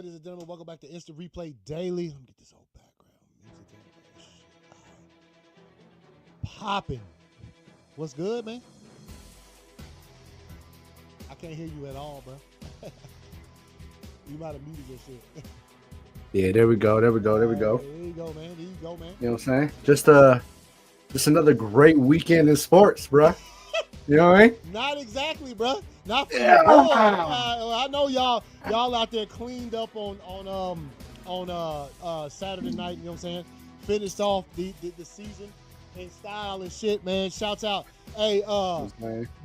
ladies and gentlemen. Welcome back to Instant Replay Daily. Let me get this old background music in. Popping. What's good, man? I can't hear you at all, bro. You might have muted your shit. Yeah, there we go. There we go. There you go, man. There you go, man. You know what I'm saying? Just another great weekend in sports, bro. You know what I mean? Not exactly, bro. Not for the boys. I know y'all out there cleaned up on Saturday night. You know what I'm saying? Finished off the season in style and shit, man. Shouts out. Hey,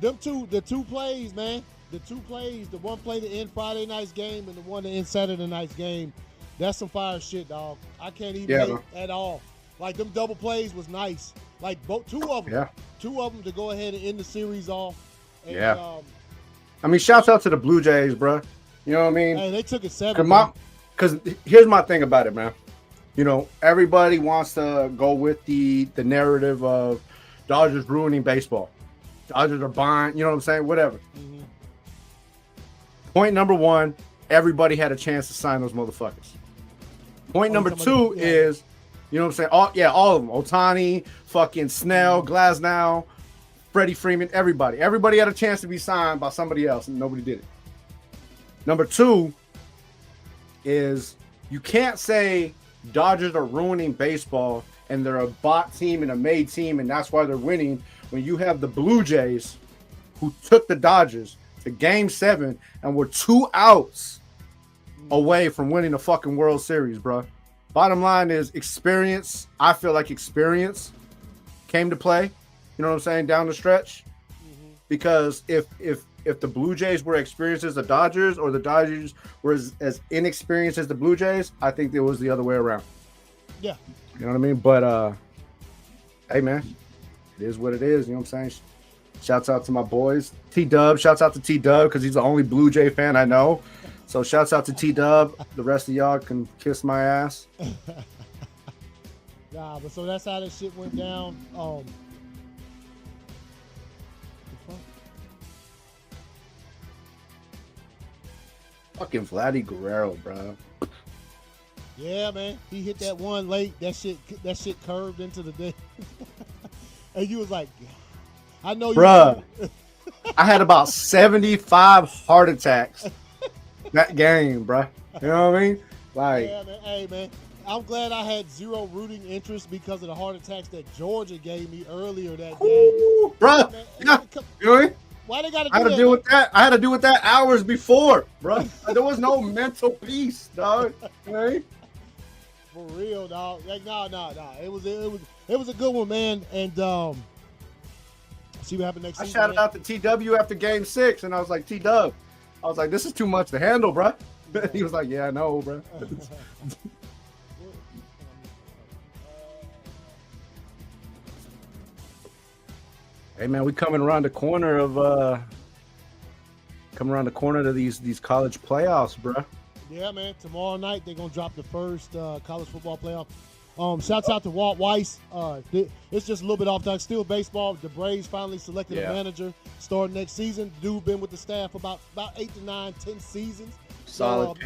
the two plays, man. The two plays, the one play to end Friday night's game and the one to end Saturday night's game. That's some fire shit, dog. I can't even hate at all. Like, them double plays was nice. Like, two of them. Yeah. Two of them to go ahead and end the series off. And, I mean, shouts out to the Blue Jays, bro. You know what I mean? Hey, they took it 7. Because here's my thing about it, man. You know, everybody wants to go with the narrative of Dodgers ruining baseball. Dodgers are buying, you know what I'm saying? Whatever. Mm-hmm. Point number one, everybody had a chance to sign those motherfuckers. Point number two is, you know what I'm saying? All of them. Ohtani, fucking Snell, Glasnow, Freddie Freeman, everybody. Everybody had a chance to be signed by somebody else, and nobody did it. Number two is you can't say Dodgers are ruining baseball and they're a bot team and a made team, and that's why they're winning, when you have the Blue Jays who took the Dodgers to Game 7 and were 2 outs away from winning the fucking World Series, bro. Bottom line is experience. I feel like experience came to play. You know what I'm saying? Down the stretch. Mm-hmm. Because if the Blue Jays were experienced as the Dodgers, or the Dodgers were as inexperienced as the Blue Jays, I think it was the other way around. Yeah. You know what I mean? But hey, man, it is what it is. You know what I'm saying? Shouts out to my boys. T-Dub. Shouts out to T-Dub because he's the only Blue Jay fan I know. So shouts out to T-Dub. The rest of y'all can kiss my ass. Nah, but so that's how this shit went down. Fucking Vladdy Guerrero, bro. Yeah, man. He hit that one late. That shit curved into the day. And you was like, I know you. Bruh, I had about 75 heart attacks that game, bruh. You know what I mean? Like, yeah, man. Hey, man. I'm glad I had zero rooting interest because of the heart attacks that Georgia gave me earlier that day. Bruh. Yeah. You know what I mean? Why they gotta I had to deal with that. I had to deal with that hours before, bro. There was no mental peace, dog. You know what I mean? For real, dog. Like, nah. It was a good one, man. And see what happened next season. I shouted out to TW after Game 6, and I was like, T-Dub. I was like, this is too much to handle, bro. He was like, yeah, I know, bro. Hey, man, we coming around the corner to these college playoffs, bro. Yeah, man. Tomorrow night they're gonna drop the first college football playoff. Shouts out to Walt Weiss. It's just a little bit off topic. Still baseball. The Braves finally selected a manager starting next season. Dude been with the staff about 8 to 9, 10 seasons. Solid.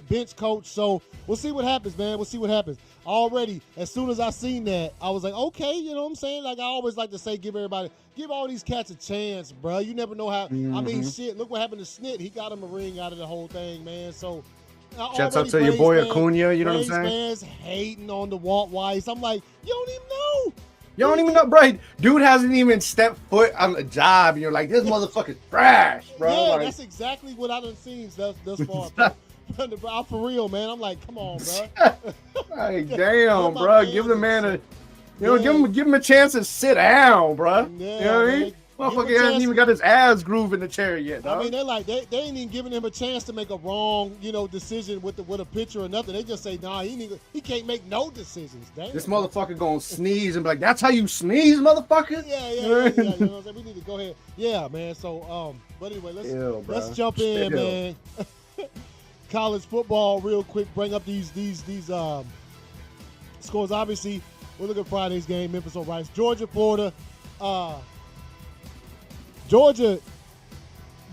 Bench coach. So we'll see what happens, man. We'll see what happens. Already, as soon as I seen that, I was like, okay, you know what I'm saying? Like I always like to say, give all these cats a chance, bro. You never know how. Mm-hmm. I mean, shit. Look what happened to Snit. He got him a ring out of the whole thing, man. So. Shouts out to your boy Acuna, you know what I'm saying? Fans hating on the Walt Weiss. I'm like, you don't even know. You don't even know, bro. Dude hasn't even stepped foot on the job, and you're like, this motherfucker's trash, bro. Yeah, like, that's exactly what I done seen thus far. For real, man. I'm like, come on, bro. Like, damn, bro. Give the man give him a chance to sit down, bro. Yeah, you know what I mean? Motherfucker hasn't even got his ass groove in the chair yet, dog. I mean, they ain't even giving him a chance to make a wrong, decision with a pitcher or nothing. They just say, nah, he can't make no decisions. Damn. This motherfucker gonna sneeze and be like, that's how you sneeze, motherfucker? Yeah. You know what I'm saying? We need to go ahead. Yeah, man. So, but anyway, let's jump in, man. College football, real quick. Bring up these scores. Obviously, we're looking at Friday's game. Memphis on Rice, Georgia, Florida. Georgia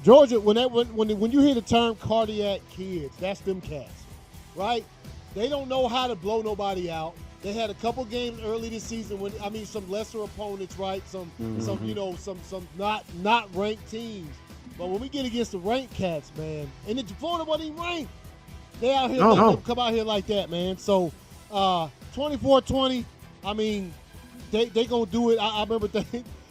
Georgia, when you hear the term cardiac kids, that's them cats, right? They don't know how to blow nobody out. They had a couple games early this season some lesser opponents, right? Some not ranked teams. But when we get against the ranked cats, man, and Florida wasn't even ranked. They out here come out here like that, man. So 24-20, I mean, they gonna do it. I remember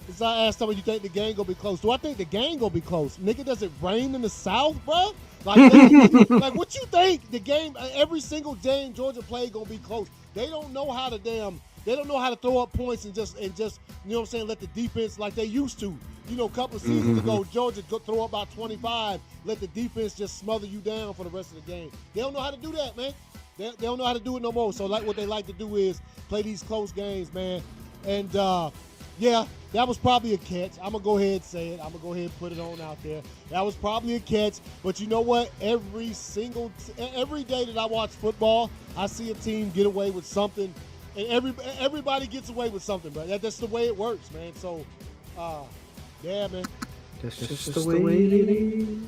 as I asked somebody, you think the game gonna be close? Do I think the game gonna be close? Nigga, does it rain in the South, bro? Like what you think? The game, every single game Georgia play gonna be close. They don't know how to throw up points and just you know what I'm saying, let the defense like they used to. You know, a couple of seasons ago, Georgia throw up about 25, let the defense just smother you down for the rest of the game. They don't know how to do that, man. They don't know how to do it no more. So like what they like to do is play these close games, man. And yeah, that was probably a catch. I'm going to go ahead and say it. I'm going to go ahead and put it on out there. That was probably a catch. But you know what? Every day that I watch football, I see a team get away with something. And everybody gets away with something, bro. That's the way it works, man. So, yeah, man. That's just the way it is.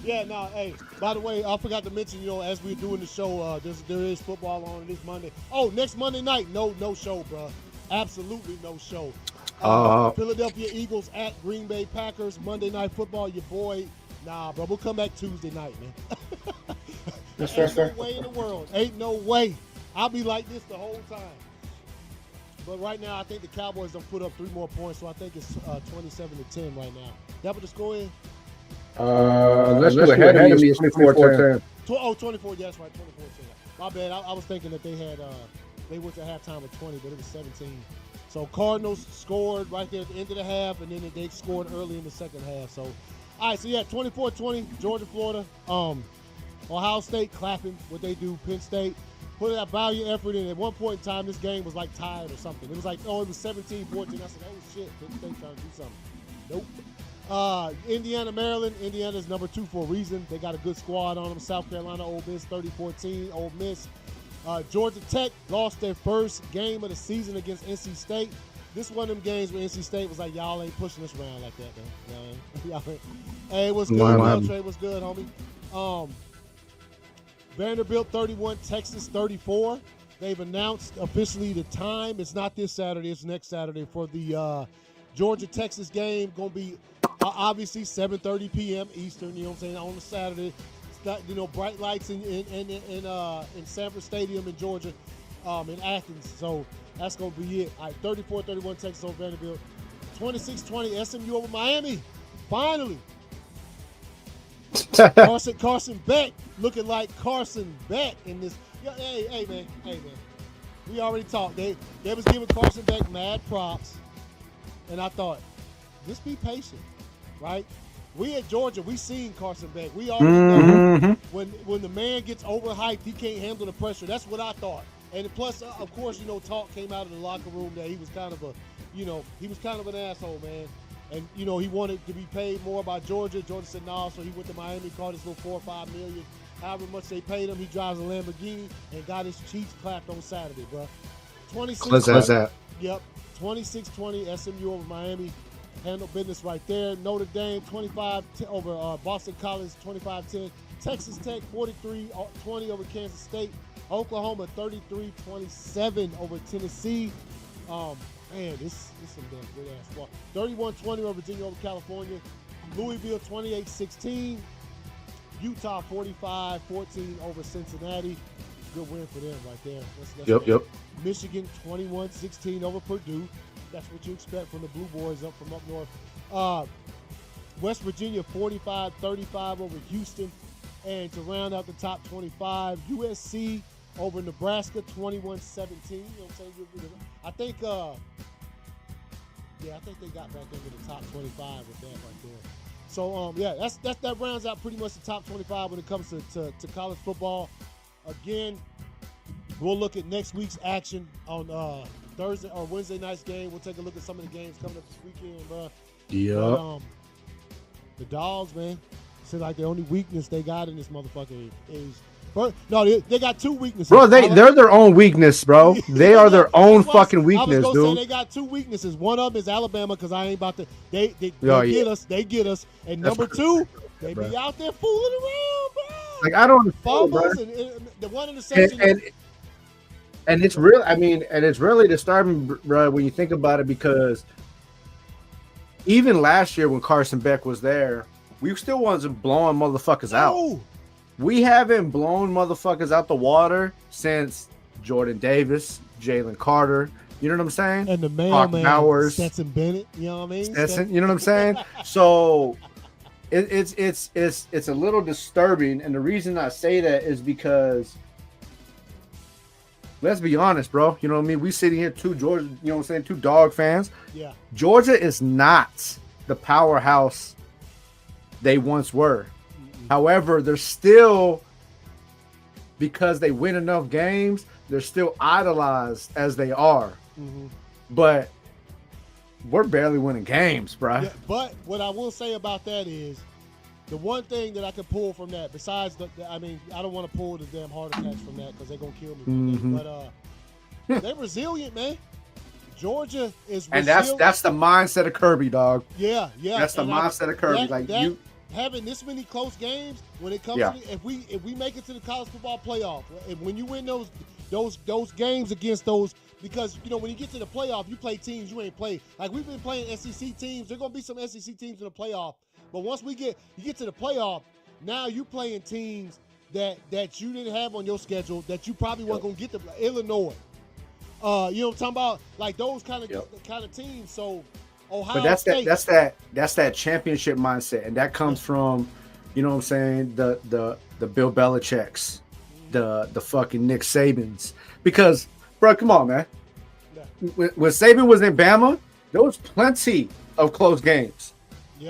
Yeah, no, hey, by the way, I forgot to mention, you know, as we're doing the show, there is football on this Monday. Oh, next Monday night, no show, bro. Absolutely no show. Philadelphia Eagles at Green Bay Packers, Monday Night Football, your boy. Nah, bro, we'll come back Tuesday night, man. Ain't no way in the world. Ain't no way. I'll be like this the whole time. But right now, I think the Cowboys don't put up 3 more points, so I think it's 27-10 right now. That what the score is? Unless you're ahead of me, it's 24-10. 24, yeah, that's right, 24-10. My bad, I was thinking that they had, they went to halftime with 20, but it was 17. So Cardinals scored right there at the end of the half, and then they scored early in the second half. So, all right, so yeah, 24-20, Georgia, Florida. Ohio State clapping what they do, Penn State. Put that valiant effort in. At one point in time, this game was like tied or something. It was like, it was 17-14. I said, oh shit, Penn State trying to do something. Nope. Indiana, Maryland. Indiana's number 2 for a reason. They got a good squad on them. South Carolina, Ole Miss, 30-14. Ole Miss. Georgia Tech lost their first game of the season against NC State. This one of them games where NC State was like, y'all ain't pushing us around like that, man. Hey, what's good, Trey? What's good, homie? Vanderbilt 31, Texas 34. They've announced officially the time. It's not this Saturday. It's next Saturday for the Georgia-Texas game. Going to be obviously 7:30 p.m. Eastern, you know what I'm saying, on a Saturday. You know, bright lights in Sanford Stadium in Georgia, in Athens. So that's going to be it. All right, 34-31 Texas over Vanderbilt. 26-20 SMU over Miami. Finally. Carson Beck looking like Carson Beck in this. Hey, man. We already talked. They was giving Carson Beck mad props. And I thought, just be patient, right? We at Georgia, we seen Carson Beck. We already know when the man gets overhyped, he can't handle the pressure. That's what I thought. And plus, of course, you know, talk came out of the locker room that he was kind of an asshole, man. And, you know, he wanted to be paid more by Georgia. Georgia said no, so he went to Miami, caught his little $4 or $5 million. However much they paid him, he drives a Lamborghini and got his cheeks clapped on Saturday, bro. 26. Yep. 26-20 SMU over Miami. Handle business right there. Notre Dame 25 over Boston College 25-10. Texas Tech 43-20 over Kansas State. Oklahoma 33-27 over Tennessee. Man, this is some damn good ass ball. 31-20 over Virginia over California. Louisville 28-16. Utah 45-14 over Cincinnati. Good win for them right there. Yep. Michigan 21-16 over Purdue. That's what you expect from the Blue Boys from up north. West Virginia 45-35 over Houston. And to round out the top 25, USC over Nebraska 21-17. You know what I'm saying? I think they got back into the top 25 with that right there. So that rounds out pretty much the top 25 when it comes to college football. Again, we'll look at next week's action on Thursday or Wednesday night's game. We'll take a look at some of the games coming up this weekend, bro. Yeah. The Dogs, man. Seems like the only weakness they got in this motherfucker is No, they got two weaknesses. Bro, they're their own weakness, bro. They are their own fucking weakness, I was dude. Say they got two weaknesses. One of them is Alabama, because I ain't about to. They get us. They get us. And number two, they be out there fooling around, bro. Like, I don't fumbles and the one interception. And it's real. I mean, and it's really disturbing, bro, when you think about it, because even last year when Carson Beck was there, we still wasn't blowing motherfuckers out. We haven't blown motherfuckers out the water since Jordan Davis, Jalen Carter. You know what I'm saying? And the mailman, Stetson Bennett. You know what I mean? Stetson, you know what I'm saying? So it's a little disturbing, and the reason I say that is because, let's be honest, bro. You know what I mean? We sitting here, two Georgia, you know what I'm saying, two dog fans. Yeah. Georgia is not the powerhouse they once were. However, they're still, because they win enough games, they're still idolized as they are. Mm-hmm. But we're barely winning games, bro. Yeah, but what I will say about that is, the one thing that I could pull from that, besides I mean, I don't want to pull the damn heart attacks from that because they're gonna kill me. Mm-hmm. But they're resilient, man. Georgia is and resilient. that's the mindset of Kirby, dog. Yeah. That's the mindset of Kirby. Having this many close games, when it comes to if we make it to the college football playoff, when you win those games against those, because you know when you get to the playoff, you play teams you ain't played. Like we've been playing SEC teams. There's gonna be some SEC teams in the playoff, but once you get to the playoff, now you playing teams that you didn't have on your schedule, that you probably weren't gonna get to. Illinois, you know what I'm talking about? Like those kind of teams. So. Ohio but State. that's that championship mindset, and that comes from, you know what I'm saying, the Bill Belichick's, the fucking Nick Sabans. Because, bro, come on, man. Yeah. When Saban was in Bama, there was plenty of close games,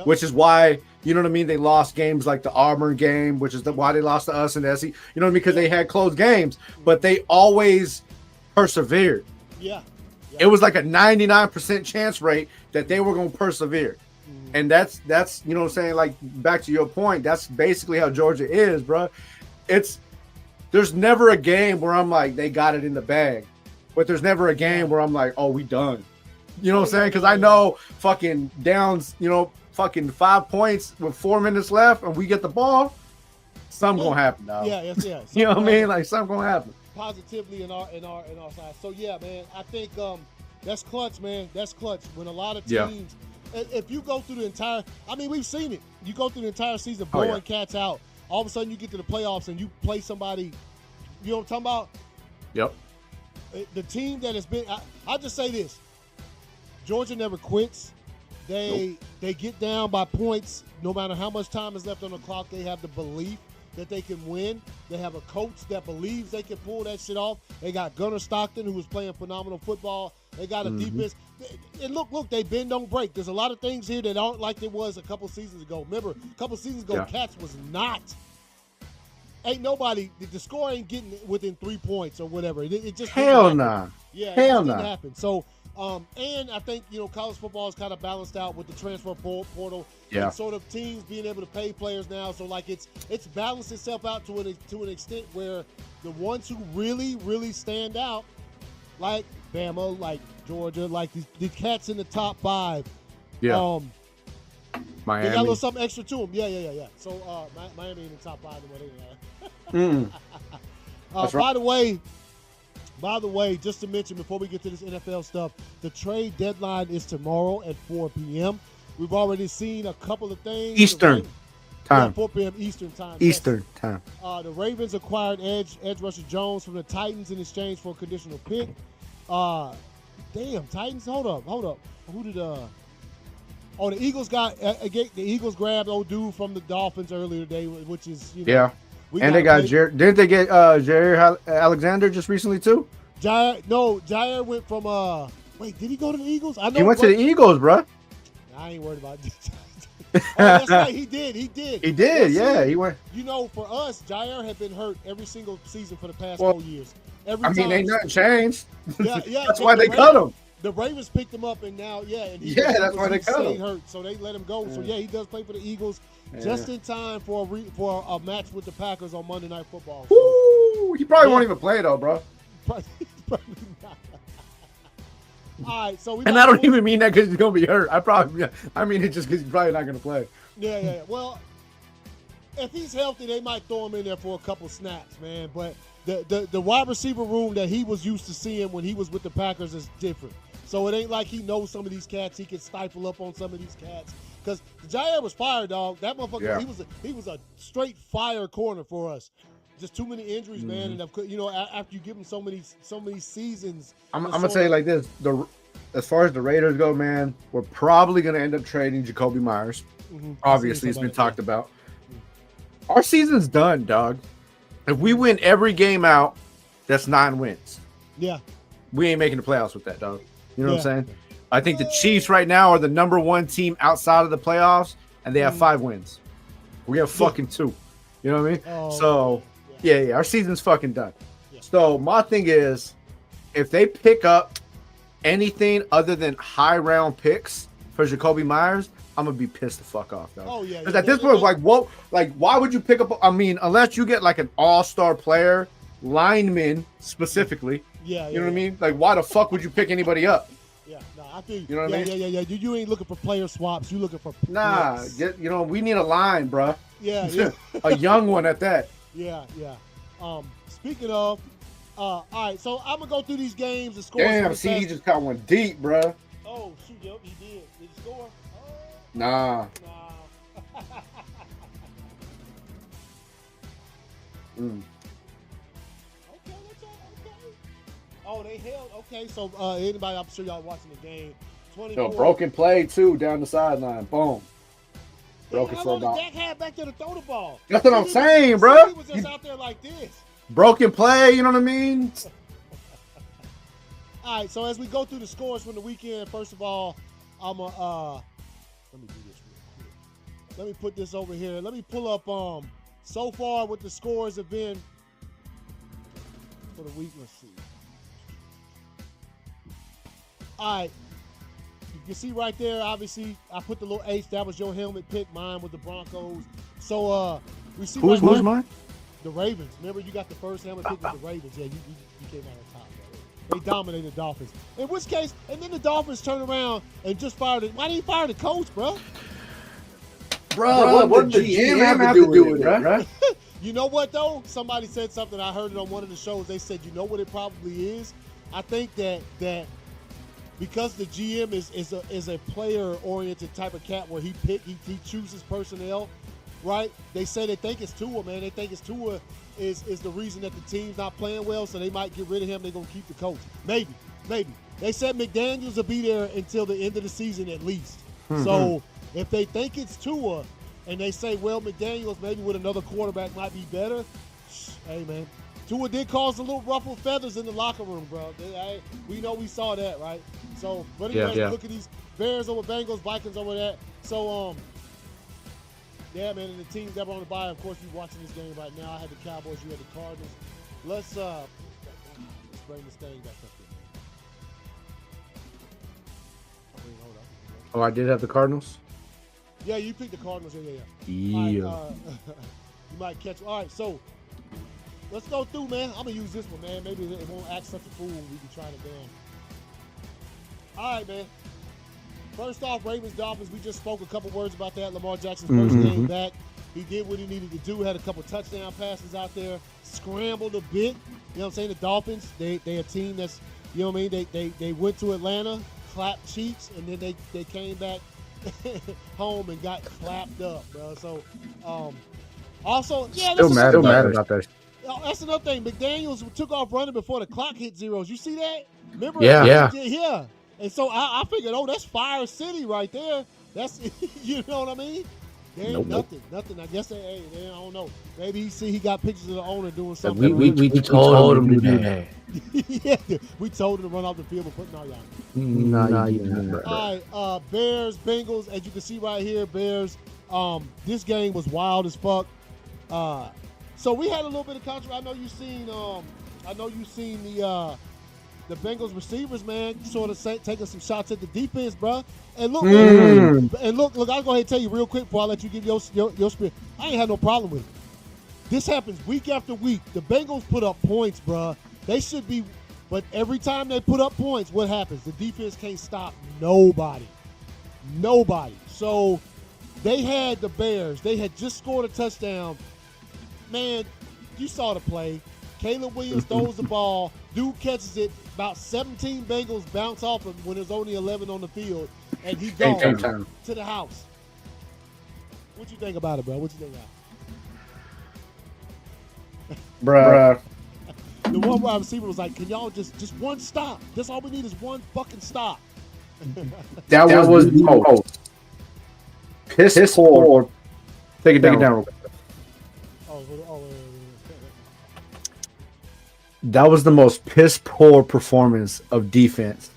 which is why, you know what I mean, they lost games like the Auburn game, which is why they lost to us in the SEC. You know what I mean? Because they had close games, but they always persevered. Yeah. It was like a 99% chance rate that they were going to persevere. Mm-hmm. And that's you know what I'm saying, like back to your point, that's basically how Georgia is, bro. There's never a game where I'm like, they got it in the bag. But there's never a game where I'm like, oh, we done. You know what I'm saying? Because I know fucking downs, you know, fucking 5 points with 4 minutes left and we get the ball, something going to happen, dog. Yeah. You know what I mean? Like something going to happen. Positively in our side. So yeah, man, I think that's clutch, man. That's clutch. When a lot of teams, if you go through the entire, I mean, we've seen it. You go through the entire season blowing cats out. All of a sudden, you get to the playoffs and you play somebody. You know what I'm talking about? Yep. The team that has been. I'll just say this: Georgia never quits. They get down by points no matter how much time is left on the clock. They have the belief that they can win. They have a coach that believes they can pull that shit off. They got Gunnar Stockton, who was playing phenomenal football. They got a defense. And look, they bend, don't break. There's a lot of things here that aren't like it was a couple seasons ago. Remember, a couple seasons ago, Cats was not. Ain't nobody, the score ain't getting within 3 points or whatever. It just hell nah. Yeah, hell it nah. didn't happen. So, and I think, you know, college football is kind of balanced out with the transfer portal. Yeah. And sort of teams being able to pay players now. So, like, it's balanced itself out to an extent where the ones who really, really stand out, like Bama, like Georgia, like the Cats in the top 5. Yeah. Miami. They got a little something extra to them. Yeah. So, Miami in the top 5 and what they By the way, just to mention before we get to this NFL stuff, the trade deadline is tomorrow at 4 p.m. We've already seen a couple of things. Eastern time. 4 p.m. Eastern time. Eastern time. The Ravens acquired edge rusher Jones from the Titans in exchange for a conditional pick. Titans. Hold up. Who did the Eagles got the Eagles grabbed old dude from the Dolphins earlier today, which is and they got didn't they get Jair Alexander just recently too? Jair went from wait, did he go to the Eagles? I know he went to the Eagles, bro. I ain't worried about it. That's right, he did. He did, yeah. He went. You know, for us, Jair had been hurt every single season for the past 4 years. Every time. Ain't nothing changed. Yeah. That's why they cut him. The Ravens picked him up, and now, and that's why they cut him. Hurt, so they let him go. So he does play for the Eagles, just in time for a match with the Packers on Monday Night Football. So, woo! He probably won't even play though, bro. Probably not. All right, so and I don't even mean that because he's gonna be hurt. I mean it just because he's probably not gonna play. Yeah. Well, if he's healthy, they might throw him in there for a couple snaps, man. But the wide receiver room that he was used to seeing when he was with the Packers is different. So it ain't like he knows some of these cats. He can stifle up on some of these cats. Because Jair was fire, dog. That motherfucker, he was a straight fire corner for us. Just too many injuries, man. And after you give him so many seasons. I'm gonna say it like this: as far as the Raiders go, man, we're probably gonna end up trading Jacoby Myers. Obviously, it's been talked about. Our season's done, dog. If we win every game out, that's 9 wins. Yeah. We ain't making the playoffs with that, dog. You know what I'm saying? I think the Chiefs right now are the #1 team outside of the playoffs, and they have 5 wins. We have fucking 2. You know what I mean? So, our season's fucking done. Yeah. So, my thing is, if they pick up anything other than high round picks for Jacoby Myers, I'm going to be pissed the fuck off, dog. Because at this point, why would you pick up? I mean, unless you get like an all-star player, lineman specifically. You know what I mean? Like, why the fuck would you pick anybody up? Yeah, I feel you. You know what I mean? Yeah. You ain't looking for player swaps. You looking for picks. We need a line, bro. Yeah. A young one at that. Yeah. Speaking of, all right, so I'm gonna go through these games and scores. Damn, CD just caught one deep, bro. Oh shoot, yep, he did. Did he score? Nah. Okay. Oh, they held. Okay, so anybody, I'm sure y'all watching the game. 24. Broken play too down the sideline. Boom. Broken for about. Dak had back there to throw the ball. That's what I'm saying, bro. He was just out there like this. Broken play, you know what I mean? All right, so as we go through the scores from the weekend, first of all, let me do this real quick. Let me put this over here. Let me pull up so far what the scores have been for the week. Let's see. All right. You can see right there, obviously, I put the little H. That was your helmet pick. Mine was the Broncos. So we see who's mine? The Ravens. Remember, you got the first helmet pick with the Ravens. Yeah, you came out on top. They dominated the Dolphins. In which case, and then the Dolphins turned around and just fired it. Why didn't you fire the coach, bro? Bro, what did the GM have to do with it, bro? You know what, though? Somebody said something. I heard it on one of the shows. They said, you know what it probably is? I think that because the GM is a player-oriented type of cat where he chooses personnel, right? They say they think it's Tua, man. They think it's Tua is the reason that the team's not playing well, so they might get rid of him. They're going to keep the coach. Maybe. They said McDaniels will be there until the end of the season at least. So if they think it's Tua and they say, well, McDaniels maybe with another quarterback might be better, hey, man. Tua did cause a little ruffled feathers in the locker room, bro. We know we saw that, right? So, but anyway, look at these Bears over Bengals, Vikings over that. So, yeah, man, and the teams that were on the bye, of course, you're watching this game right now. I had the Cowboys, you had the Cardinals. Let's bring this thing back up here. Hold on. Oh, I did have the Cardinals? Yeah, you picked the Cardinals. Yeah. Yeah. Right, you might catch. All right, so let's go through, man. I'm going to use this one, man. Maybe it won't act such a fool when we can try to ban. All right, man. First off, Ravens, Dolphins, we just spoke a couple words about that. Lamar Jackson's first game back. He did what he needed to do, had a couple touchdown passes out there, scrambled a bit. You know what I'm saying? The Dolphins, they a team that's, you know what I mean? They went to Atlanta, clapped cheeks, and then they came back home and got clapped up, bro. So, also, still mad about that. That's another thing. McDaniels took off running before the clock hit zeros. You see that? Remember? Yeah. And so I figured, that's Fire City right there. That's, you know what I mean? There ain't nothing. I guess they I don't know. Maybe he got pictures of the owner doing something. We told him to do that. Yeah, we told him to run off the field and put All right, Bears, Bengals. As you can see right here, Bears. This game was wild as fuck. So we had a little bit of controversy. I know you seen the the Bengals receivers, man, sort of taking some shots at the defense, bro. And look, man, and look, I'll go ahead and tell you real quick before I let you give your spiel. I ain't had no problem with it. This happens week after week. The Bengals put up points, bro. They should be, but every time they put up points, what happens? The defense can't stop nobody. So they had the Bears. They had just scored a touchdown. Man, you saw the play. Caleb Williams throws the ball. Dude catches it. About 17 Bengals bounce off him when there's only 11 on the field, and he gone to the house. What you think about it, bro? What you think about it? Bruh. The one wide receiver was like, can y'all just one stop? That's all we need is one fucking stop. That was the most piss poor. Take it down real quick. That was the most piss poor performance of defense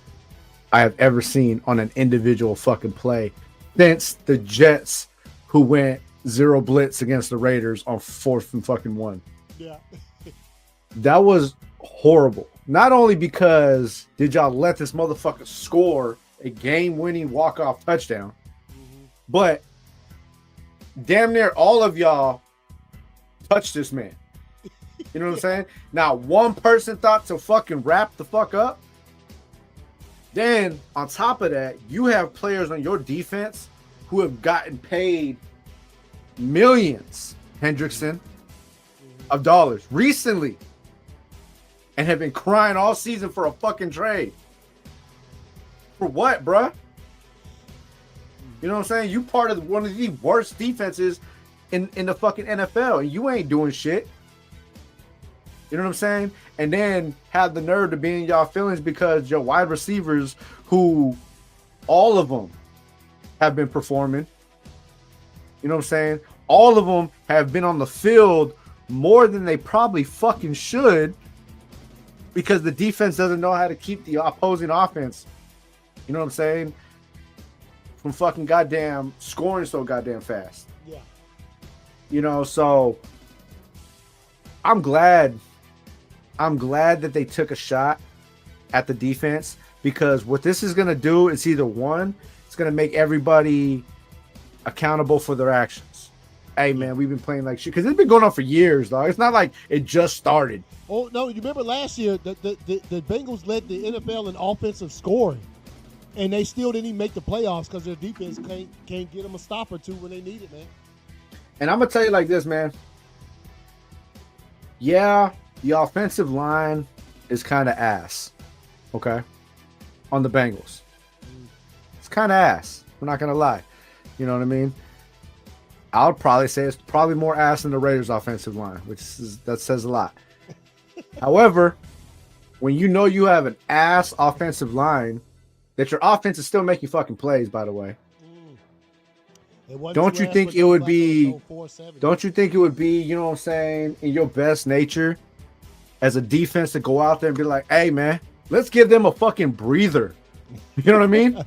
I have ever seen on an individual fucking play since the Jets, who went 0 blitz against the Raiders on 4th and fucking 1. Yeah. That was horrible. Not only because did y'all let this motherfucker score a game-winning walk-off touchdown, but damn near all of y'all touched this man. You know what I'm saying? Now, one person thought to fucking wrap the fuck up. Then, on top of that, you have players on your defense who have gotten paid millions, Hendrickson, of dollars recently and have been crying all season for a fucking trade. For what, bruh? You know what I'm saying? You part of one of the worst defenses in the fucking NFL, and you ain't doing shit. You know what I'm saying? And then have the nerve to be in y'all feelings because your wide receivers, who all of them have been performing. You know what I'm saying? All of them have been on the field more than they probably fucking should because the defense doesn't know how to keep the opposing offense, you know what I'm saying, from fucking goddamn scoring so goddamn fast. Yeah. You know, so I'm glad that they took a shot at the defense because what this is going to do is either one, it's going to make everybody accountable for their actions. Hey, man, we've been playing like shit because it's been going on for years, dog. It's not like it just started. Oh, no, you remember last year the Bengals led the NFL in offensive scoring, and they still didn't even make the playoffs because their defense can't get them a stop or two when they need it, man. And I'm going to tell you like this, man. Yeah, the offensive line is kind of ass, okay, on the Bengals. It's kind of ass. We're not going to lie. You know what I mean? I would probably say it's probably more ass than the Raiders' offensive line, that says a lot. However, when you know you have an ass offensive line, that your offense is still making fucking plays, by the way. Don't you think it would be, you know what I'm saying, in your best nature as a defense to go out there and be like, hey, man, let's give them a fucking breather. You know what I mean?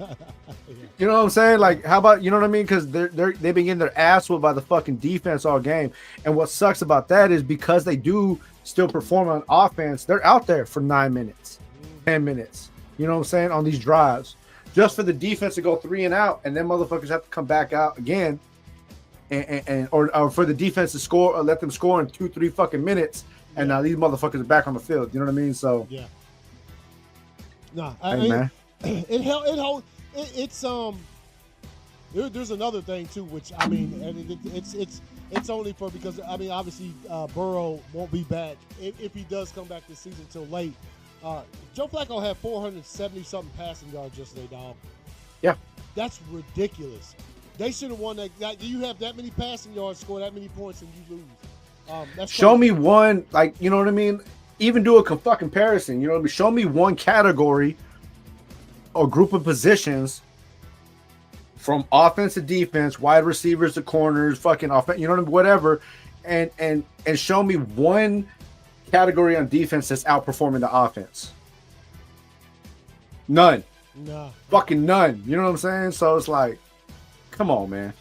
You know what I'm saying? Like, how about, you know what I mean? Because they've been getting their ass whooped by the fucking defense all game. And what sucks about that is because they do still perform on offense, they're out there for 9 minutes, 10 minutes. You know what I'm saying? On these drives. Just for the defense to go 3 and out, and then motherfuckers have to come back out again, or for the defense to score or let them score in 2-3 fucking minutes, and now these motherfuckers are back on the field. You know what I mean? So yeah. Nah, I mean, man. There's another thing too, which I mean, and it's only for because I mean, obviously Burrow won't be back if he does come back this season till late. Joe Flacco had 470-something passing yards yesterday, dog. Yeah. That's ridiculous. They should have won that. You have that many passing yards, score that many points, and you lose. Show me one, like, you know what I mean? Even do a fucking comparison. You know what I mean? Show me one category or group of positions from offense to defense, wide receivers to corners, fucking offense, you know what I mean? Whatever. And show me one category on defense that's outperforming the offense. None. No. Fucking none. You know what I'm saying? So it's like, come on, man.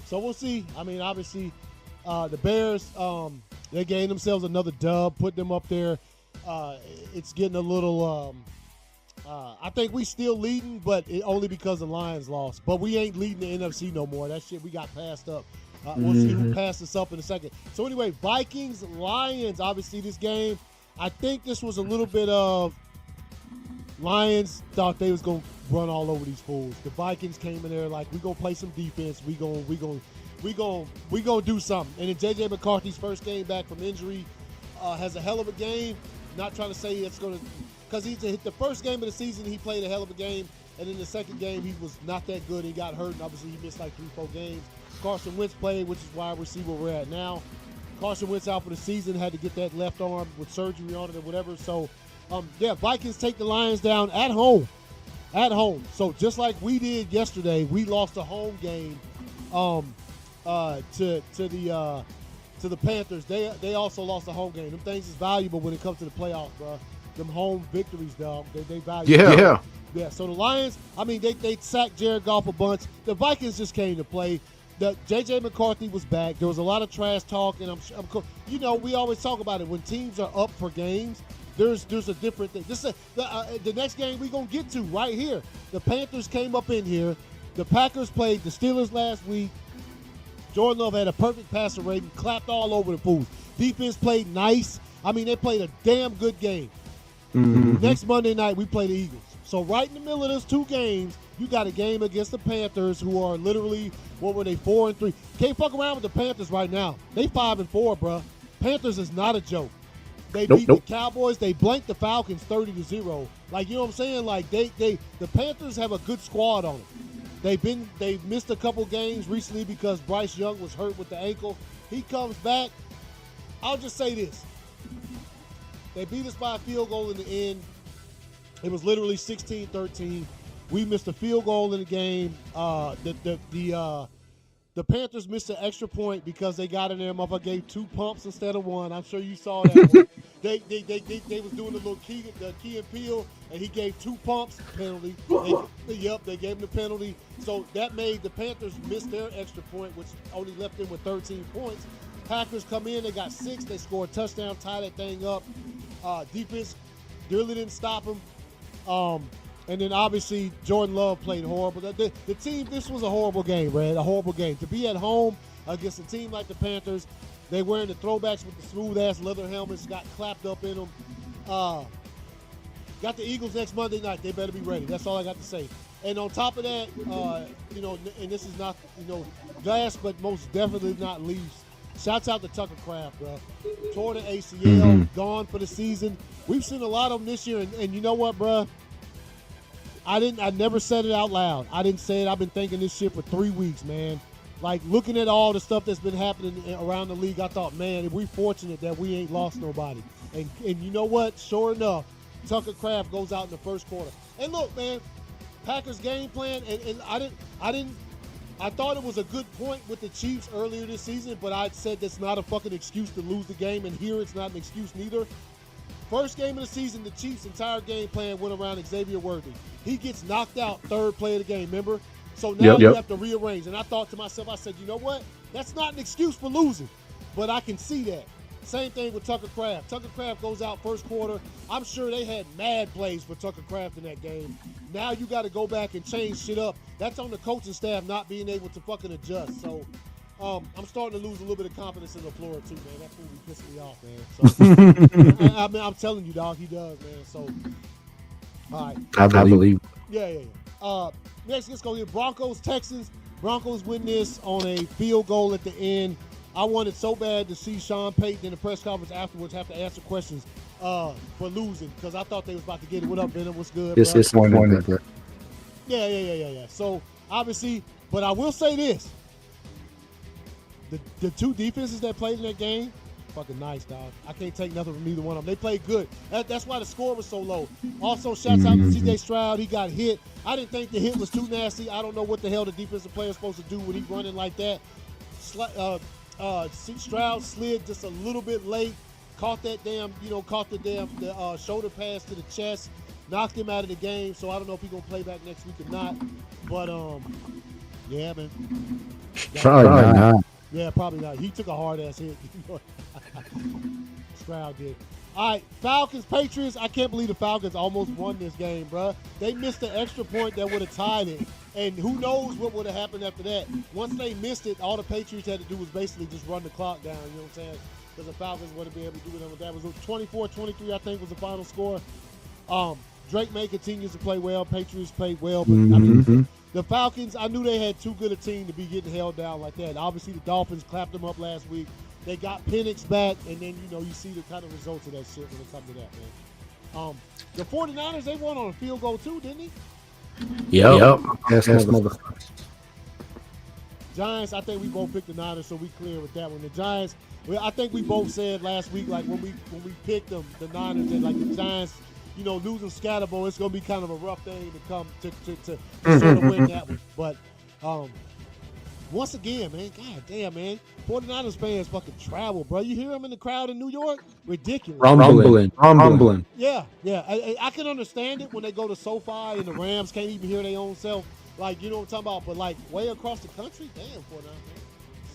So we'll see. I mean, obviously, the Bears, they gained themselves another dub, put them up there it's getting a little. I think we still leading, but only because the Lions lost. But we ain't leading the NFC no more. That shit we got passed up. We'll see who passed us up in a second. So anyway, Vikings, Lions. Obviously, this game, I think this was a little bit of Lions thought they was gonna run all over these fools. The Vikings came in there like we gonna play some defense. We gonna do something. And then JJ McCarthy's first game back from injury has a hell of a game. Not trying to say it's gonna. Because the first game of the season, he played a hell of a game. And in the second game, he was not that good. He got hurt, and obviously he missed like 3-4 games. Carson Wentz played, which is why we see where we're at now. Carson Wentz out for the season, had to get that left arm with surgery on it or whatever. So, Vikings take the Lions down at home. At home. So just like we did yesterday, we lost a home game to the Panthers. They also lost a home game. Them things is valuable when it comes to the playoffs, bro. Them home victories, dog. They value. Yeah. So the Lions, I mean, they sacked Jared Goff a bunch. The Vikings just came to play. The JJ McCarthy was back. There was a lot of trash talk, and we always talk about it when teams are up for games. There's a different thing. The next game we're gonna get to right here. The Panthers came up in here. The Packers played the Steelers last week. Jordan Love had a perfect passer rating, clapped all over the fools. Defense played nice. I mean, they played a damn good game. Next Monday night, we play the Eagles. So right in the middle of those two games, you got a game against the Panthers, who are literally, 4-3. Can't fuck around with the Panthers right now. They 5-4, bro. Panthers is not a joke. They beat the Cowboys. They blanked the Falcons 30-0. Like, you know what I'm saying? Like, the Panthers have a good squad on them. They've missed a couple games recently because Bryce Young was hurt with the ankle. He comes back. I'll just say this. They beat us by a field goal in the end. It was literally 16-13. We missed a field goal in the game. The Panthers missed an extra point because they got in there. Motherfucker gave 2 pumps instead of 1. I'm sure you saw that one. They was doing the little key and peel, and he gave 2 pumps penalty. They gave him the penalty. So that made the Panthers miss their extra point, which only left them with 13 points. Packers come in, they got 6. They scored a touchdown, tie that thing up. Defense really didn't stop them. And then obviously Jordan Love played horrible. The team, this was a horrible game, Red. A horrible game. To be at home against a team like the Panthers, they wearing the throwbacks with the smooth-ass leather helmets, got clapped up in them. Got the Eagles next Monday night. They better be ready. That's all I got to say. And on top of that, and this is not, last but most definitely not least, shouts out to Tucker Kraft, bro. Tore the ACL, gone for the season. We've seen a lot of them this year, and you know what, bro? I never said it out loud. I didn't say it. I've been thinking this shit for 3 weeks, man. Like, looking at all the stuff that's been happening around the league, I thought, man, if we're fortunate that we ain't lost nobody. And you know what? Sure enough, Tucker Kraft goes out in the first quarter. And look, man, Packers game plan, and I thought it was a good point with the Chiefs earlier this season, but I said that's not a fucking excuse to lose the game, and here it's not an excuse neither. First game of the season, the Chiefs' entire game plan went around Xavier Worthy. He gets knocked out third play of the game, remember? So now you have to rearrange. And I thought to myself, I said, you know what? That's not an excuse for losing, but I can see that. Same thing with Tucker Kraft. Tucker Kraft goes out first quarter. I'm sure they had mad plays for Tucker Kraft in that game. Now you got to go back and change shit up. That's on the coaching staff not being able to fucking adjust. So I'm starting to lose a little bit of confidence in LaFleur too, man. That fool be pissing me off, man. So, I mean, I'm telling you, dog, he does, man. So, all right. I believe. Yeah. Next, let's go here. Broncos, Texans. Broncos win this on a field goal at the end. I wanted so bad to see Sean Payton in the press conference afterwards have to answer questions for losing because I thought they was about to get it. What up, Venom? What's good, bro? It's one, bro. Yeah. So, obviously, but I will say this. The two defenses that played in that game, fucking nice, dog. I can't take nothing from either one of them. They played good. That's why the score was so low. Also, shouts out to C.J. Stroud. He got hit. I didn't think the hit was too nasty. I don't know what the hell the defensive player is supposed to do when he's running like that. Stroud slid just a little bit late. Caught the shoulder pass to the chest. Knocked him out of the game. So I don't know if he's going to play back next week or not. But, yeah, man. Probably not. Yeah, probably not. He took a hard ass hit. Stroud did. All right, Falcons, Patriots. I can't believe the Falcons almost won this game, bro. They missed the extra point that would have tied it. And who knows what would have happened after that. Once they missed it, all the Patriots had to do was basically just run the clock down, you know what I'm saying? Because the Falcons wouldn't be able to do it with that. It was 24-23, I think, was the final score. Drake May continues to play well. Patriots played well. But, I mean, the Falcons, I knew they had too good a team to be getting held down like that. Obviously, the Dolphins clapped them up last week. They got Penix back, and then, you see the kind of results of that shit when it comes to that, man. The 49ers, they won on a field goal too, didn't they? Yep. Yes, motherfuckers. Giants, I think we both picked the Niners, so we clear with that one. The Giants, I think we both said last week, like when we picked them, the Niners, and like the Giants, losing Scatterbo, it's gonna be kind of a rough thing to come to sort of win that one. But once again, man, god damn, man, 49ers fans fucking travel, bro. You hear them in the crowd in New York? Ridiculous. Rumbling. Yeah. I can understand it when they go to SoFi and the Rams can't even hear their own self. Like, you know what I'm talking about? But like way across the country, damn, 49ers, man.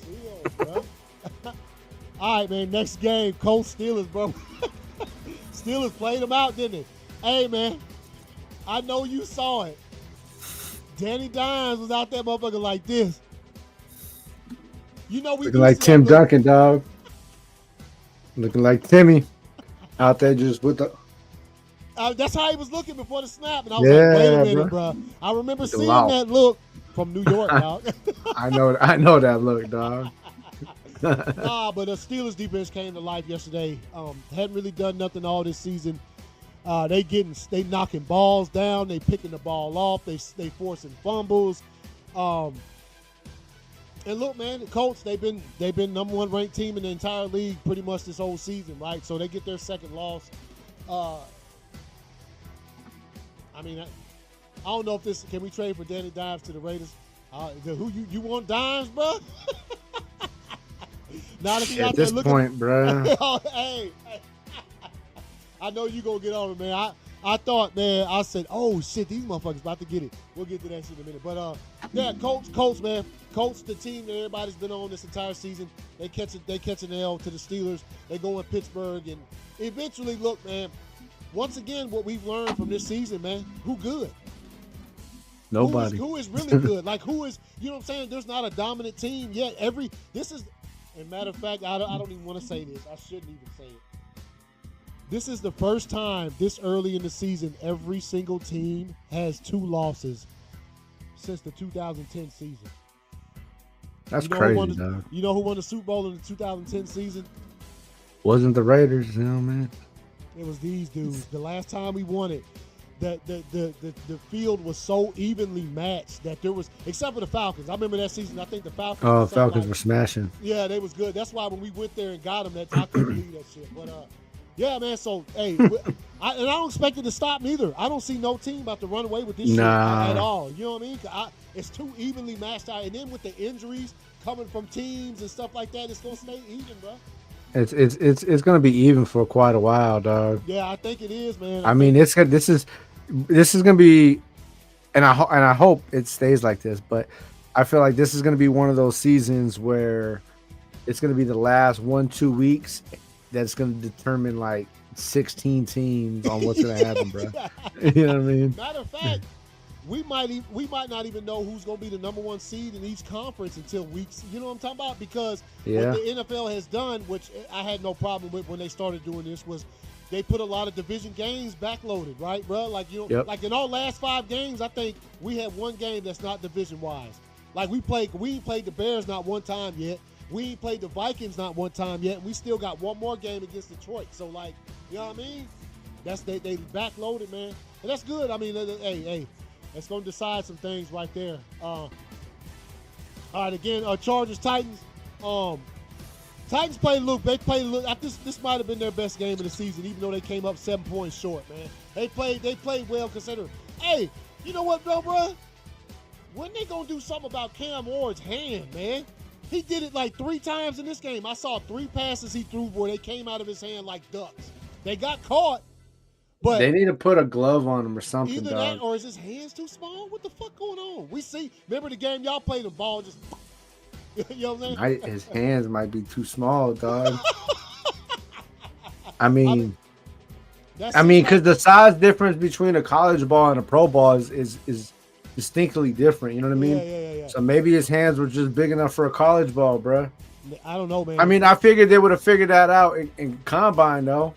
Chill, bro. All right, man. Next game, Colts Steelers, bro. Steelers played them out, didn't they? Hey, man, I know you saw it. Danny Dimes was out there, motherfucker, like this. We looking like Tim Duncan, dog. Looking like Timmy out there just with the. That's how he was looking before the snap, and I was like, "Wait a minute, bro." I remember seeing that look from New York, dog. I know that look, dog. But the Steelers defense came to life yesterday. Hadn't really done nothing all this season. They knocking balls down. They picking the ball off. They forcing fumbles. And look, man, the Colts, they've been number one ranked team in the entire league pretty much this whole season, right? So they get their second loss. I mean, I don't know if can we trade for Danny Dimes to the Raiders? Who you want Dimes, bro? Now that at this point, bro. Hey, I know you gonna get on it, man. I thought, man, I said, oh shit, these motherfuckers about to get it. We'll get to that shit in a minute. But yeah, Colts, man. Colts, the team that everybody's been on this entire season. They catch an L to the Steelers. They go in Pittsburgh, and eventually, look, man. Once again, what we've learned from this season, man, who good? Nobody. Who is really good? Like, who is, you know what I'm saying? There's not a dominant team yet. This is, and matter of fact, I don't even want to say this. I shouldn't even say it. This is the first time this early in the season every single team has 2 losses since the 2010 season. That's crazy, dog. You know who won the Super Bowl in the 2010 season? Wasn't the Raiders, man. It was these dudes. The last time we won it, the field was so evenly matched that there was, except for the Falcons. I remember that season. I think the Falcons. Oh, Falcons were smashing. Yeah, they was good. That's why when we went there and got them, I couldn't believe that shit. But yeah, man. So hey, I don't expect it to stop neither. I don't see no team about to run away with this shit at all. You know what I mean? It's too evenly matched out, and then with the injuries coming from teams and stuff like that, it's gonna stay even, bro. It's gonna be even for quite a while, dog. Yeah, I think it is, man. I mean, this is gonna be, and I hope it stays like this. But I feel like this is gonna be one of those seasons where it's gonna be the last 1-2 weeks that's gonna determine like 16 teams on what's gonna happen, bro. You know what I mean? Matter of fact, we might not even know who's going to be the number 1 seed in each conference until weeks. You know what I'm talking about? Because what the NFL has done, which I had no problem with when they started doing this, was they put a lot of division games backloaded, right, bro? Like like in our last 5 games, I think we had 1 game that's not division wise. Like we ain't played the Bears not 1 time yet. We ain't played the Vikings not 1 time yet. And we still got 1 more game against Detroit. So like, you know what I mean? That's they backloaded, man, and that's good. I mean, hey. It's going to decide some things right there. All right, again, Chargers, Titans. Titans played a little. They played a little. This might have been their best game of the season, even though they came up 7 points short, man. They played well considering. Hey, you know what, bro? When they going to do something about Cam Ward's hand, man? He did it like 3 times in this game. I saw 3 passes he threw where they came out of his hand like ducks. They got caught. But they need to put a glove on him or something. Either dog. that or is his hands too small? What the fuck going on? Remember the game y'all played, the ball just You know what I'm saying? His hands might be too small, dog. I mean, because the size difference between a college ball and a pro ball is distinctly different. You know what I mean? Yeah. So maybe his hands were just big enough for a college ball, bro. I don't know, man. I mean, I figured they would have figured that out in combine, though.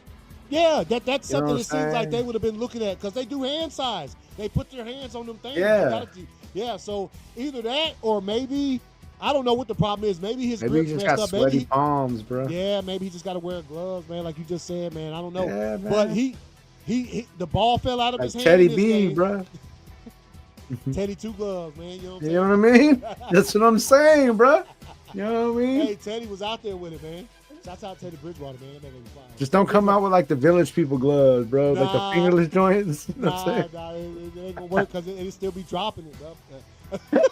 Yeah, that's something that seems like they would have been looking at because they do hand size. They put their hands on them things. Yeah. So either that or maybe I don't know what the problem is. Maybe his maybe he grip's just messed got up. sweaty palms, bro. Yeah, maybe he just got to wear gloves, man. Like you just said, man. I don't know. Yeah, man. But he the ball fell out of his hand. Teddy B, bro. Teddy two gloves, man. You know what I mean? That's what I'm saying, bro. You know what I mean? Hey, Teddy was out there with it, man. Shouts out Teddy Bridgewater, man. That was fine. Just don't come out with like the village people gloves, bro. Like the fingerless joints. Nah, it ain't gonna work because it'll still be dropping it, bro.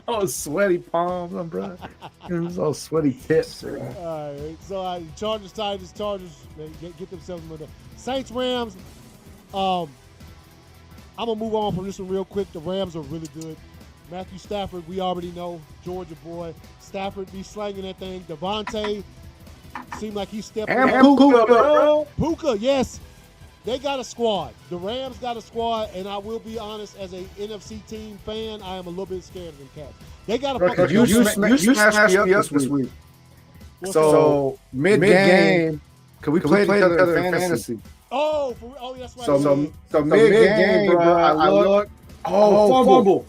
Oh, sweaty palms, bro. It was all sweaty tips. Bro. All right, so Chargers, man, get themselves with the Saints, Rams. I'm gonna move on from this one real quick. The Rams are really good. Matthew Stafford, we already know, Georgia boy. Stafford be slanging that thing. Devontae seemed like he stepped up. And Puka, bro. Puka, yes. They got a squad. The Rams got a squad, and I will be honest, as a NFC team fan, I am a little bit scared of them Cats. They got a fucking. You smashed me up this week. So mid-game, because we played each other in fantasy. Oh, that's right. So mid-game, bro, I look. Oh, fumble.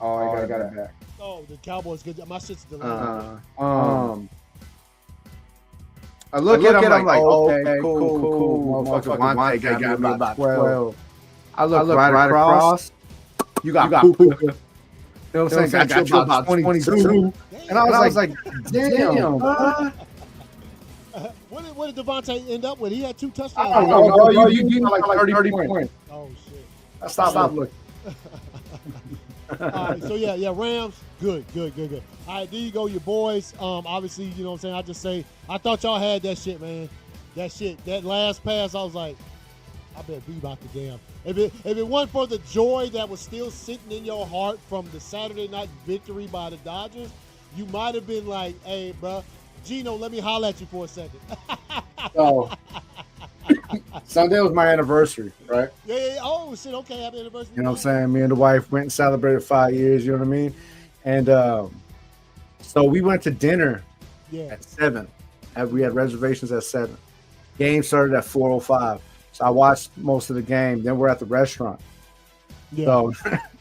Oh, I got it back. Oh, the Cowboys get my shit's delayed. I look at him like, okay, cool. Motherfucker, Devontae got me about 12. I look right across. You got Puka. You know what I'm saying? Got you about 22. And I was like, damn. What did Devontae end up with? He had 2 touchdowns. I don't know. You gave me like 30 points. Oh, shit. Stop looking. All right, so yeah, Rams, good. All right, there you go, your boys. Obviously, you know what I'm saying. I just say, I thought y'all had that shit, man. That last pass, I was like, I bet be about the damn. If it wasn't for the joy that was still sitting in your heart from the Saturday night victory by the Dodgers, you might have been like, hey, bro, Gino, let me holler at you for a second. So Sunday was my anniversary, right? Yeah. Oh shit. Okay, happy anniversary. You know what I'm saying? Me and the wife went and celebrated 5 years. You know what I mean? And so we went to dinner at 7. We had reservations at 7. Game started at 4:05. So I watched most of the game. Then we're at the restaurant. Yeah. So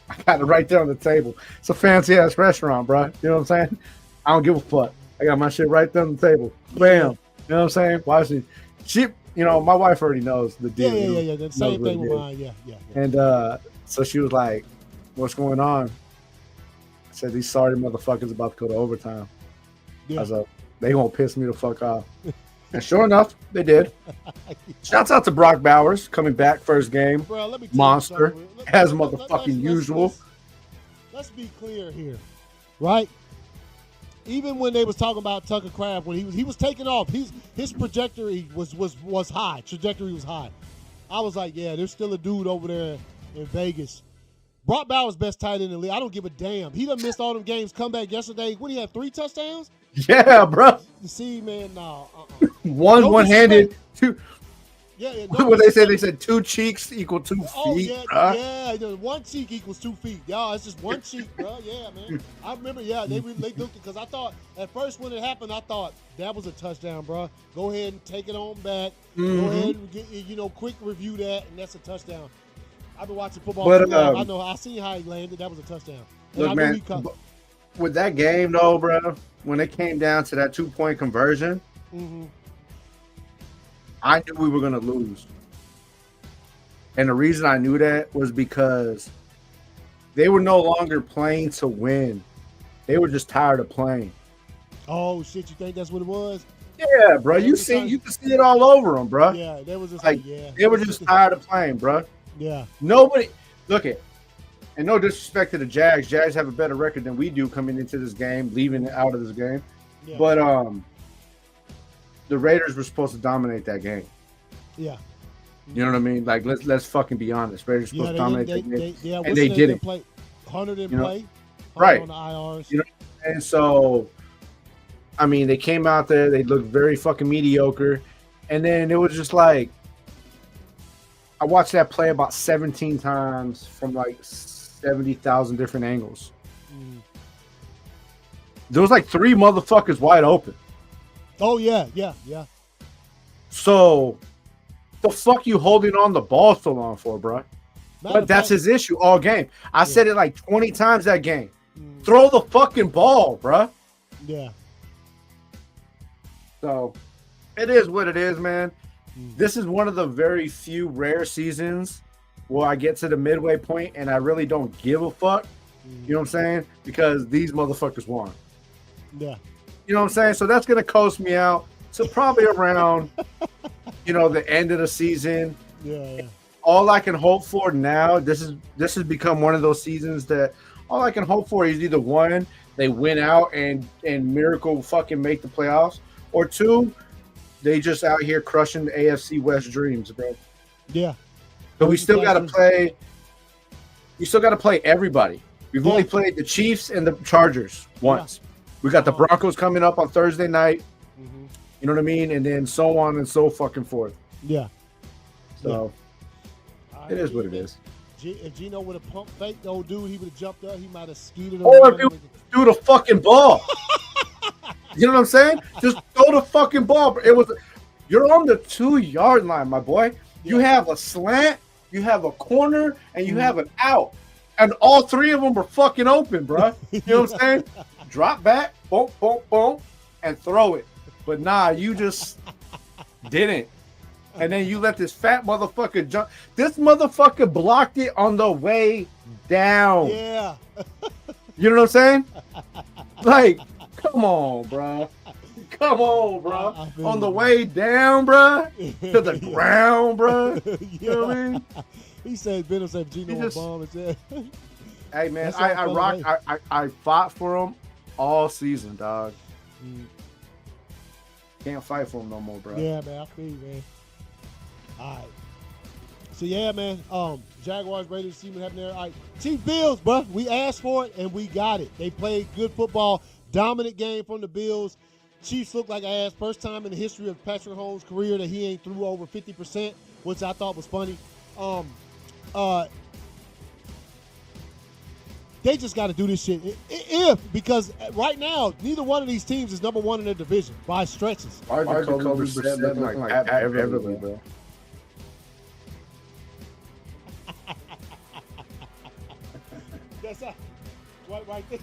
I got it right there on the table. It's a fancy ass restaurant, bro. You know what I'm saying? I don't give a fuck. I got my shit right there on the table. Bam. You know what I'm saying? Watching. You know, my wife already knows the deal. Yeah. The same thing with mine. Yeah. And so she was like, "What's going on?" I said, "These sorry motherfuckers about to go to overtime." Yeah. I was like, "They won't piss me the fuck off." And sure enough, they did. Shouts out to Brock Bowers coming back first game. Bro, let me tell monster as motherfucking usual. Let's be clear here, right? Even when they was talking about Tucker Craft, when he was taking off, his trajectory was high. Trajectory was high. I was like, yeah, there's still a dude over there in Vegas. Brock Bowers best tight end in the league. I don't give a damn. He done missed all them games. Come back yesterday. What, he had 3 touchdowns? Yeah, bro. You see, man, no. One-handed, 2. Yeah. What they said? They said 2 cheeks equal 2 feet. Oh, yeah, bro. yeah. 1 cheek equals 2 feet. Y'all, it's just 1 cheek, bro. Yeah, man. I remember, they looked because I thought at first when it happened, I thought that was a touchdown, bro. Go ahead and take it on back. Mm-hmm. Go ahead and get, quick review that, and that's a touchdown. I've been watching football. I know. I seen how he landed. That was a touchdown. And look, man, with that game, though, bro, when it came down to that 2-point conversion, I knew we were going to lose. And the reason I knew that was because they were no longer playing to win. They were just tired of playing. Oh, shit. You think that's what it was? Yeah, bro. You can see it all over them, bro. Yeah, they was just they were just tired of playing, bro. Yeah. Nobody look at, and no disrespect to the Jags. Jags have a better record than we do coming into this game, leaving out of this game. Yeah. But the Raiders were supposed to dominate that game. Yeah. You know what I mean? Like let's fucking be honest. Raiders were supposed to dominate that game. And they didn't. Hunter didn't play. Right. On the IRs. You know, And so, I mean, they came out there, they looked very fucking mediocre. And then it was just like, I watched that play about 17 times from like 70,000 different angles. There was like 3 motherfuckers wide open. Oh, yeah. So, the fuck you holding on the ball so long for, bro? But that's his issue all game. I said it like 20 times that game. Throw the fucking ball, bro. Yeah. So, it is what it is, man. This is one of the very few rare seasons where I get to the midway point and I really don't give a fuck. You know what I'm saying? Because these motherfuckers won. Yeah. You know what I'm saying? So that's going to coast me out to probably around, the end of the season. Yeah. All I can hope for now, this has become one of those seasons that all I can hope for is either one, they win out and miracle fucking make the playoffs, or 2, they just out here crushing the AFC West dreams, bro. Yeah. But we still got to play. We still got to play everybody. We've only played the Chiefs and the Chargers once. Yeah. We got the Broncos coming up on Thursday night. You know what I mean? And then so on and so fucking forth. Yeah. So it is what it is. If Gino would have pumped fake the old dude, he would have jumped up. He might have skeeted. Or if you threw the fucking ball. You know what I'm saying? Just throw the fucking ball. You're on the 2-yard line, my boy. You have a slant, you have a corner, and you have an out. And all 3 of them are fucking open, bro. You know what I'm saying? Drop back, boom, boom, boom, and throw it. But nah, you just didn't. And then you let this fat motherfucker jump. This motherfucker blocked it on the way down. Yeah. You know what I'm saying? Like, come on, bro. Come on, bro. On the way down, bro, to the ground, bro. You know what I mean? He said, Venom said Gino a bomb. Hey, man, I fought for him all season, dog. Can't fight for him no more, bro. Yeah, man, I feel you, man. All right. So, yeah, man, Jaguars, Raiders, see what happened there. All right, Chiefs, Bills, bro. We asked for it, and we got it. They played good football. Dominant game from the Bills. Chiefs look like ass. First time in the history of Patrick Mahomes' career that he ain't threw over 50%, which I thought was funny. They just got to do this shit. Because right now, neither one of these teams is number 1 in their division by stretches. Jacoby Brissett like Everly, bro. That's right there.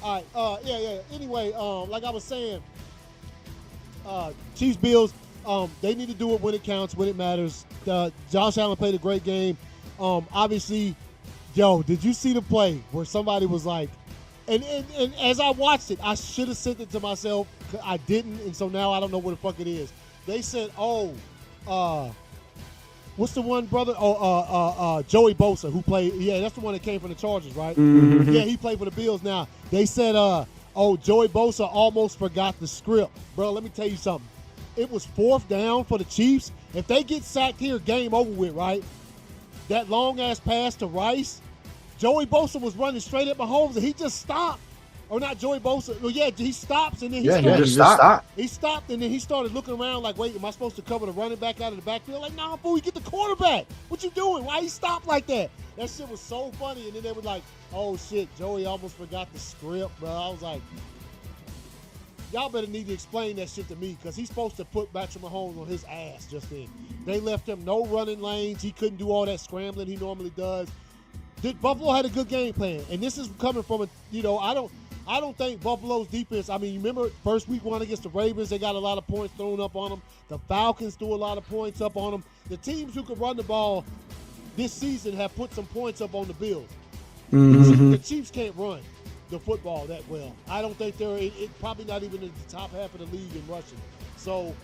All right. Yeah. Anyway, like I was saying, Chiefs, Bills, they need to do it when it counts, when it matters. Josh Allen played a great game. Obviously, did you see the play where somebody was like, and as I watched it, I should have sent it to myself. I didn't, and so now I don't know where the fuck it is. They said, what's the one brother? Joey Bosa, who played. Yeah, that's the one that came from the Chargers, right? Mm-hmm. Yeah, he played for the Bills. Now they said, Joey Bosa almost forgot the script, bro. Let me tell you something. It was 4th down for the Chiefs. If they get sacked here, game over with, right? That long ass pass to Rice, Joey Bosa was running straight at Mahomes, and he just stopped. Or not Joey Bosa. Well, yeah, he stops, and then he just stopped. He stopped, and then he started looking around like, wait, am I supposed to cover the running back out of the backfield? Like, nah, fool, you get the quarterback. What you doing? Why he stopped like that? That shit was so funny. And then they were like, oh, shit, Joey almost forgot the script, bro. I was like, y'all better need to explain that shit to me, because he's supposed to put Patrick Mahomes on his ass just then. They left him no running lanes. He couldn't do all that scrambling he normally does. Buffalo had a good game plan, and this is coming from I don't think Buffalo's defense, I mean, you remember first week 1 against the Ravens, they got a lot of points thrown up on them. The Falcons threw a lot of points up on them. The teams who could run the ball this season have put some points up on the Bills. Mm-hmm. The Chiefs can't run the football that well. I don't think they're probably not even in the top half of the league in rushing. So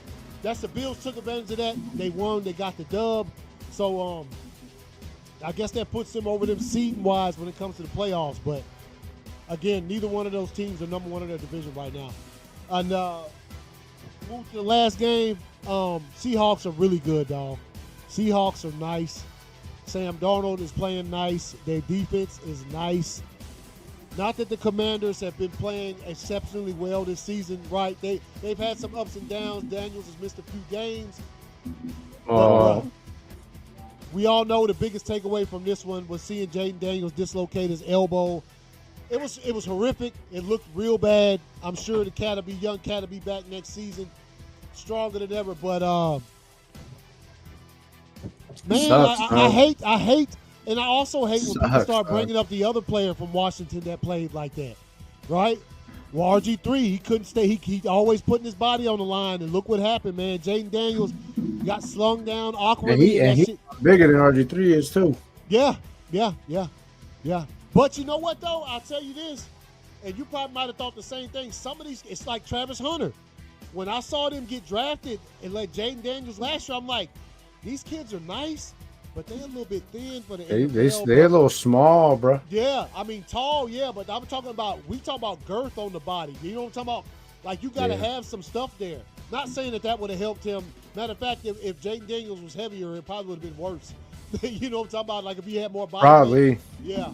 that's the Bills took advantage of that. They won. They got the dub. So I guess that puts them over them seeding-wise when it comes to the playoffs. But again, neither one of those teams are number 1 in their division right now. And move to the last game. Seahawks are really good, dog. Seahawks are nice. Sam Darnold is playing nice. Their defense is nice. Not that the Commanders have been playing exceptionally well this season, right? They've had some ups and downs. Daniels has missed a few games. But, we all know the biggest takeaway from this one was seeing Jaden Daniels dislocate his elbow. It was horrific. It looked real bad. I'm sure the young cat will be back next season, stronger than ever. But man, sucks, I hate, and I also hate when people start bringing up the other player from Washington that played like that, right? Well, RG3, he couldn't stay. He always putting his body on the line, and look what happened, man. Jaden Daniels got slung down awkwardly. And he's bigger than RG3 is too. Yeah. But you know what, though? I'll tell you this, and you probably might have thought the same thing. Some of these, it's like Travis Hunter. When I saw them get drafted and like Jaden Daniels last year, I'm like, these kids are nice, but they're a little bit thin for the NFL. They're a little small, bro. Yeah, I mean, tall, yeah, but we talking about girth on the body. You know what I'm talking about? Like, you got to have some stuff there. Not saying that would have helped him. Matter of fact, if Jaden Daniels was heavier, it probably would have been worse. You know what I'm talking about? Like, if he had more body. Probably. Weight. Yeah.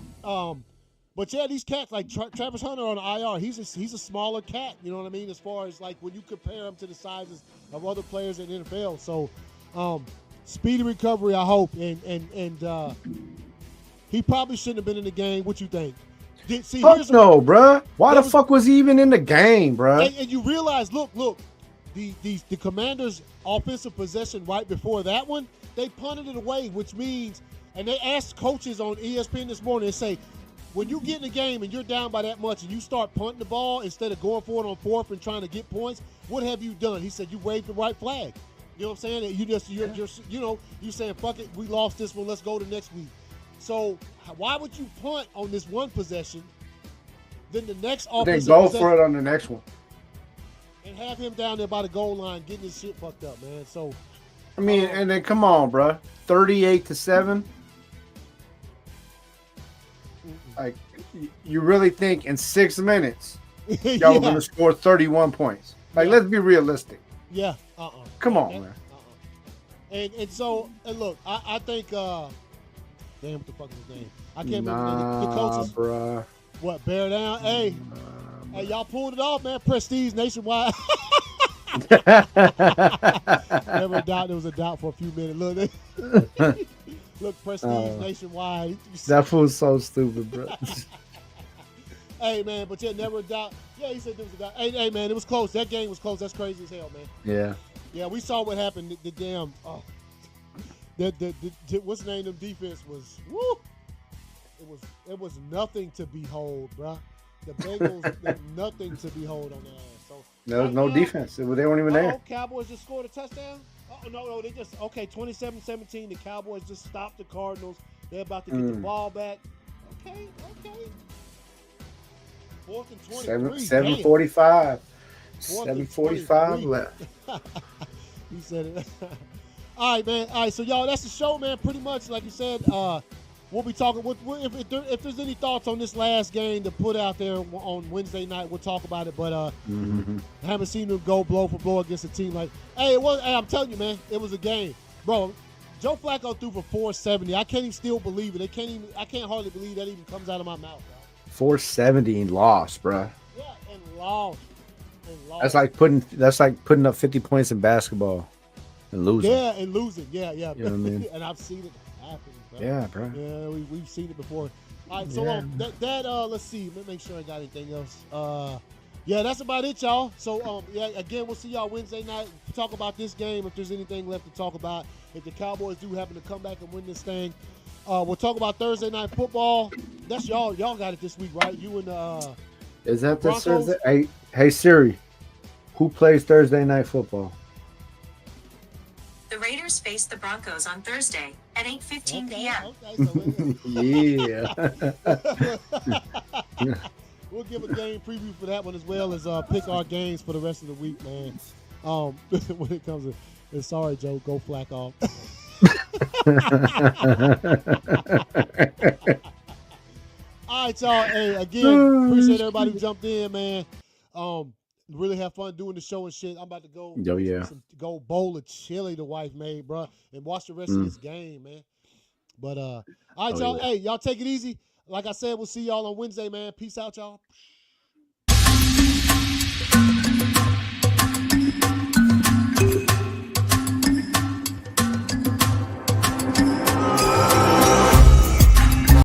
But yeah, these cats, like Travis Hunter on the IR, he's a smaller cat, you know what I mean, as far as like when you compare him to the sizes of other players in the NFL. So speedy recovery, I hope. And he probably shouldn't have been in the game. What you think? Fuck no, bruh. Why the fuck was he even in the game, bruh? And you realize, look, the Commanders' offensive possession right before that one, they punted it away, which means, and they asked coaches on ESPN this morning and say, when you get in the game and you're down by that much and you start punting the ball instead of going for it on fourth and trying to get points, what have you done? He said, you waved the right flag. You know what I'm saying? You saying, fuck it, we lost this one, let's go to next week. So why would you punt on this one possession, then the next offensive then go for it on the next one, and have him down there by the goal line getting his shit fucked up, man? So I mean, and then come on, bro, 38-7. Like, you really think in 6 minutes y'all were gonna score 31 points? Like, let's be realistic. Yeah. Come on, man. And so, and look, I think damn, what the fuck is his name? I can't remember the coaches. Bruh. What, bear down? Hey, y'all pulled it off, man. Prestige nationwide. Never a doubt. There was a doubt for a few minutes. Look, Prestige nationwide. That fool's so stupid, bro. Hey, man, but yeah, never a doubt. Yeah, he said there was a doubt. Hey, man, it was close. That game was close. That's crazy as hell, man. Yeah. Yeah, we saw what happened. The damn, what's the name of the defense was, woo. It was nothing to behold, bro. The Bengals, nothing to behold on their ass. So there was no defense. They weren't even there. Cowboys just scored a touchdown? Oh, no, they just, 27-17. The Cowboys just stopped the Cardinals. They're about to get the ball back. Okay. 4th and 23. 7:45. 7:45 left. He said it. All right, man. All right, so y'all, that's the show, man. Pretty much, like you said, we'll be talking. If there's any thoughts on this last game to put out there on Wednesday night, we'll talk about it. But I haven't seen them go blow for blow against a team like. Hey, I'm telling you, man, it was a game, bro. Joe Flacco threw for 470. I can't even still believe it. I can't hardly believe that even comes out of my mouth, bro. 470 and lost, bro. Yeah, and lost. That's like putting up 50 points in basketball and losing. Yeah, and losing. Yeah. You know what I mean? And I've seen it happen, bro. Yeah, bro. Yeah, we've seen it before. All right, so let's see. Let me make sure I got anything else. Yeah, that's about it, y'all. So again, we'll see y'all Wednesday night. Talk about this game if there's anything left to talk about. If the Cowboys do happen to come back and win this thing, we'll talk about Thursday night football. That's y'all. Y'all got it this week, right? You and is that this Thursday? Hey Siri, who plays Thursday night football? The Raiders face the Broncos on Thursday at 8:15 p.m. Yeah. We'll give a game preview for that one as well as pick our games for the rest of the week, man. When it comes to, sorry, Joe, go flack off. All right, y'all. Hey, again, appreciate everybody who jumped in, man. Really have fun doing the show and shit. I'm about to go. Oh, yeah. Go bowl of chili the wife made, bro, and watch the rest of this game, man. But all right, y'all. Yeah. Hey, y'all take it easy. Like I said, we'll see y'all on Wednesday, man. Peace out, y'all.